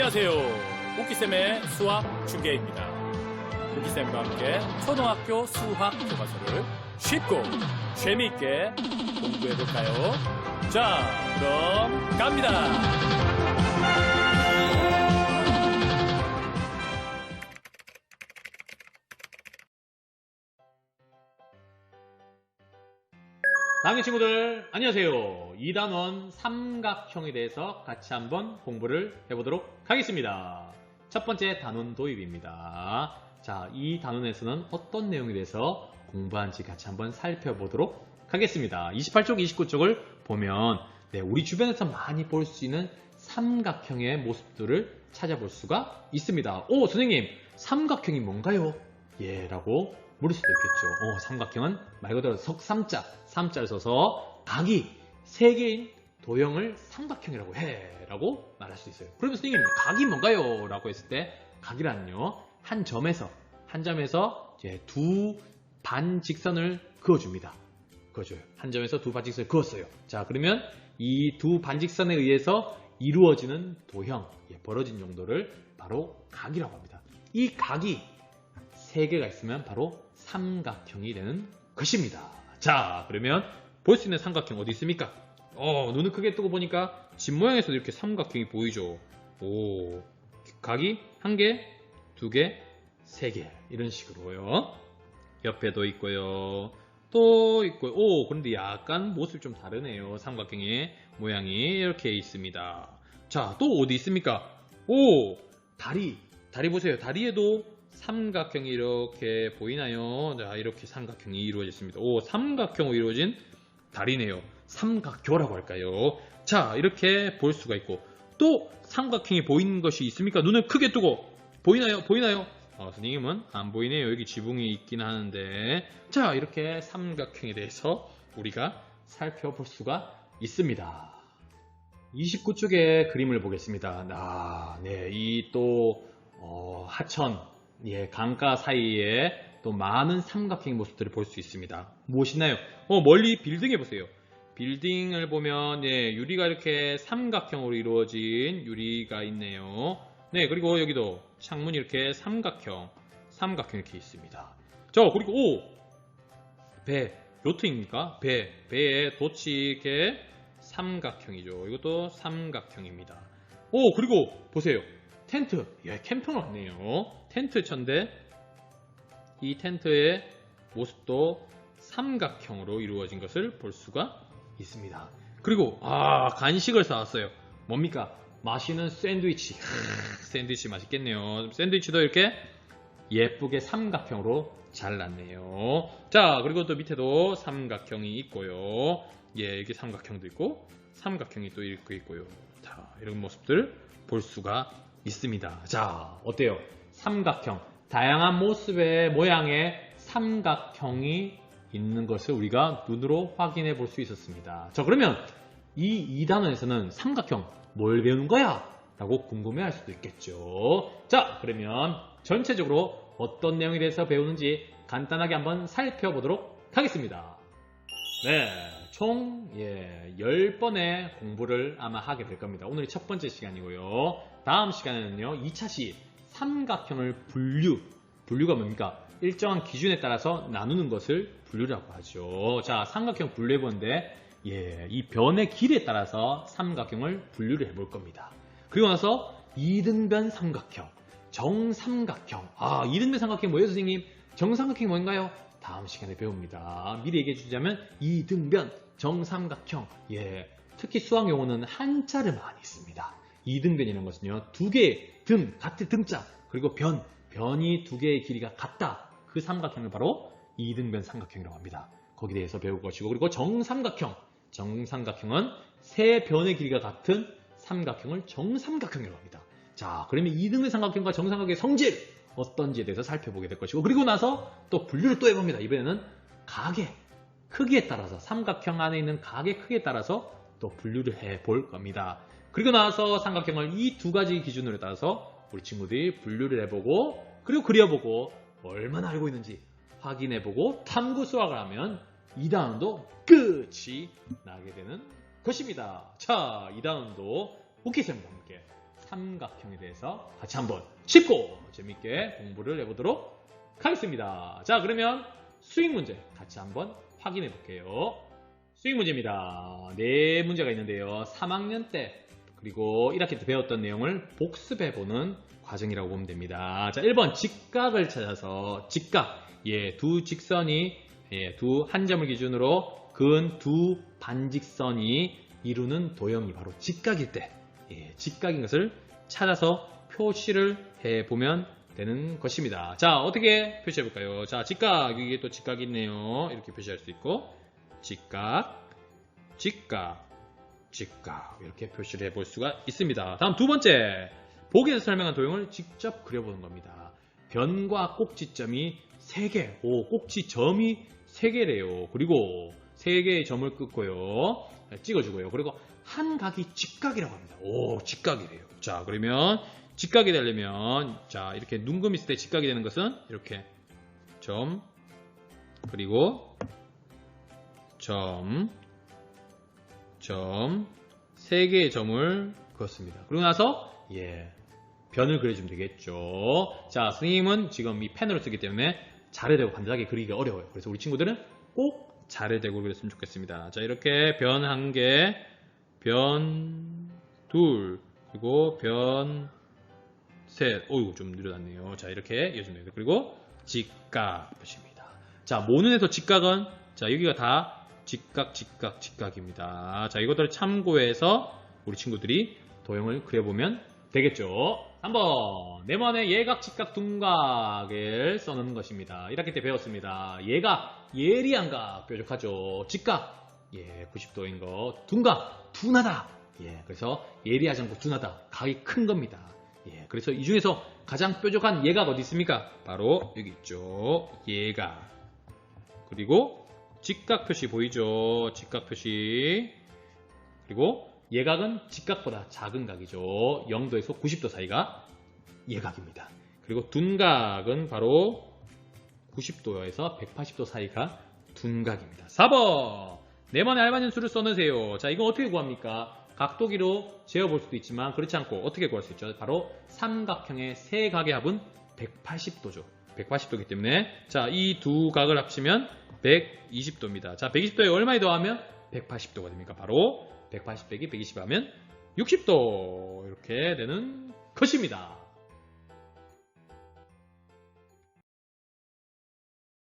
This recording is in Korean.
안녕하세요. 오키쌤의 수학 중계입니다. 오키쌤과 함께 초등학교 수학 교과서를 쉽고 재미있게 공부해볼까요? 자, 그럼 갑니다. 당연 친구들 안녕하세요. 2단원 삼각형에 대해서 같이 한번 공부를 해보도록 하겠습니다. 첫 번째 단원 도입입니다. 자, 이 단원에서는 어떤 내용에 대해서 공부한지 같이 한번 살펴보도록 하겠습니다. 28쪽, 29쪽을 보면 우리 주변에서 많이 볼 수 있는 삼각형의 모습들을 찾아볼 수가 있습니다. 오, 선생님, 삼각형이 뭔가요? 예, 라고 물을 수도 있겠죠. 삼각형은 말 그대로 석삼자, 삼자를 써서 각이 3개인 도형을 삼각형이라고 해 라고 말할 수 있어요. 그러면 선생님, 각이 뭔가요? 라고 했을 때 각이란요, 한 점에서 이제 두 반직선을 그어줍니다. 그어줘요. 한 점에서 두 반직선을 그었어요. 자, 그러면 이 두 반직선에 의해서 이루어지는 도형, 벌어진 용도를 바로 각이라고 합니다. 이 각이 3개가 있으면 바로 삼각형이 되는 것입니다. 자, 그러면 볼 수 있는 삼각형 어디 있습니까? 눈을 크게 뜨고 보니까 집 모양에서도 이렇게 삼각형이 보이죠. 오, 각이 1개, 2개, 3개 이런 식으로요. 옆에도 있고요. 또 있고요. 오, 그런데 약간 모습이 좀 다르네요. 삼각형의 모양이 이렇게 있습니다. 자, 또 어디 있습니까? 오, 다리 보세요. 다리에도 삼각형이 이렇게 보이나요? 자, 이렇게 삼각형이 이루어졌습니다. 오, 삼각형으로 이루어진 다리네요. 삼각교라고 할까요? 자, 이렇게 볼 수가 있고, 또 삼각형이 보이는 것이 있습니까? 눈을 크게 뜨고 보이나요? 선생님은 안 보이네요. 여기 지붕이 있긴 하는데. 자, 이렇게 삼각형에 대해서 우리가 살펴볼 수가 있습니다. 29쪽의 그림을 보겠습니다. 이 또 하천, 강가 사이에 또 많은 삼각형의 모습들을 볼 수 있습니다. 무엇이나요? 멀리 빌딩에 보세요. 빌딩을 보면 유리가 이렇게 삼각형으로 이루어진 유리가 있네요. 그리고 여기도 창문이 이렇게 삼각형 이렇게 있습니다. 그리고 배, 요트입니까? 배에 돛이 이렇게 삼각형이죠. 이것도 삼각형입니다. 그리고 보세요. 텐트, 캠핑을 왔네요. 텐트 천대, 이 텐트의 모습도 삼각형으로 이루어진 것을 볼 수가 있습니다. 그리고 간식을 사왔어요. 뭡니까? 맛있는 샌드위치. 샌드위치 맛있겠네요. 샌드위치도 이렇게 예쁘게 삼각형으로 잘랐네요. 자, 그리고 또 밑에도 삼각형이 있고요. 이렇게 삼각형도 있고 삼각형이 또 이렇게 있고요. 자, 이런 모습들 볼 수가 있습니다. 자, 어때요? 삼각형, 다양한 모습의 모양의 삼각형이 있는 것을 우리가 눈으로 확인해 볼 수 있었습니다. 자, 그러면 이 2단원에서는 삼각형 뭘 배우는 거야? 라고 궁금해 할 수도 있겠죠. 자, 그러면 전체적으로 어떤 내용에 대해서 배우는지 간단하게 한번 살펴보도록 하겠습니다. 총 10번의 공부를 아마 하게 될 겁니다. 오늘이 첫 번째 시간이고요. 다음 시간에는요, 2차 시 삼각형을 분류가 뭡니까? 일정한 기준에 따라서 나누는 것을 분류라고 하죠. 자, 삼각형 분류해보는데 이 변의 길이에 따라서 삼각형을 분류를 해볼 겁니다. 그리고 나서 이등변 삼각형, 정삼각형. 2등변 삼각형 뭐예요, 선생님? 정삼각형이 뭔가요? 다음 시간에 배웁니다. 미리 얘기해 주자면 이등변, 정삼각형. 특히 수학 용어는 한자를 많이 씁니다. 이등변이라는 것은요, 2개의 등, 같은 등자, 그리고 변이 2개의 길이가 같다. 그 삼각형을 바로 이등변 삼각형이라고 합니다. 거기에 대해서 배울 것이고, 그리고 정삼각형은 3변의 길이가 같은 삼각형을 정삼각형이라고 합니다. 자, 그러면 이등변 삼각형과 정삼각형의 성질 어떤지에 대해서 살펴보게 될 것이고, 그리고 나서 또 분류를 또 해봅니다. 이번에는 각의 크기에 따라서, 삼각형 안에 있는 각의 크기에 따라서 또 분류를 해볼 겁니다. 그리고 나서 삼각형을 이 2가지 기준으로 따라서 우리 친구들이 분류를 해보고, 그리고 그려보고, 얼마나 알고 있는지 확인해보고 탐구 수학을 하면 2단원도 끝이 나게 되는 것입니다. 자, 2단원도 오키쌤과 함께 삼각형에 대해서 같이 한번 쉽고 재밌게 공부를 해보도록 하겠습니다. 자, 그러면 수익 문제 같이 한번 확인해 볼게요. 수익 문제입니다. 네 문제가 있는데요. 3학년 때 그리고 1학기 때 배웠던 내용을 복습해보는 과정이라고 보면 됩니다. 자, 1번 직각을 찾아서 직각, 두 직선이 두 한 점을 기준으로 근 두 반직선이 이루는 도형이 바로 직각일 때 직각인 것을 찾아서 표시를 해보면 되는 것입니다. 자, 어떻게 표시해볼까요? 자, 직각, 여기에 또 직각이 있네요. 이렇게 표시할 수 있고 직각, 직각, 직각 이렇게 표시를 해볼 수가 있습니다. 다음 두 번째, 보기에서 설명한 도형을 직접 그려보는 겁니다. 변과 꼭지점이 3개, 꼭지점이 3개래요. 그리고 3개의 점을 끊고요. 찍어주고요. 그리고 한 각이 직각이라고 합니다. 직각이래요. 자, 그러면 직각이 되려면 자, 이렇게 눈금 있을 때 직각이 되는 것은 이렇게 점, 그리고 점, 3개의 점을 그었습니다. 그러고 나서 변을 그려주면 되겠죠. 자, 선생님은 지금 이 펜으로 쓰기 때문에 자를 대고 반듯하게 그리기가 어려워요. 그래서 우리 친구들은 꼭 자를 대고 그렸으면 좋겠습니다. 자, 이렇게 변 1개, 변 2, 그리고 변 3. 어이구, 좀 늘어났네요. 자, 이렇게 이어주면 됩니다. 그리고 직각 표시입니다. 자, 모눈에서 직각은 자, 여기가 다 직각, 직각, 직각입니다. 자, 이것들을 참고해서 우리 친구들이 도형을 그려보면 되겠죠. 한번 네모의 예각, 직각, 둔각을 써놓는 것입니다. 1학기 때 배웠습니다. 예각, 예리한각 뾰족하죠. 직각, 90도인 거. 둔각, 둔하다. 그래서 예리하지 않고 둔하다. 각이 큰 겁니다. 그래서 이 중에서 가장 뾰족한 예각 어디 있습니까? 바로 여기 있죠. 예각. 그리고 직각 표시 보이죠? 직각 표시. 그리고 예각은 직각보다 작은 각이죠. 0도에서 90도 사이가 예각입니다. 그리고 둔각은 바로 90도에서 180도 사이가 둔각입니다. 4번 네모의 알맞은 수를 써놓으세요. 자, 이거 어떻게 구합니까? 각도기로 재어볼 수도 있지만 그렇지 않고 어떻게 구할 수 있죠? 바로 삼각형의 세 각의 합은 180도죠. 180도이기 때문에 자, 이 두 각을 합치면 120도입니다. 자, 120도에 얼마에 더하면 180도가 됩니까? 바로 180 빼기 120 하면 60도 이렇게 되는 것입니다.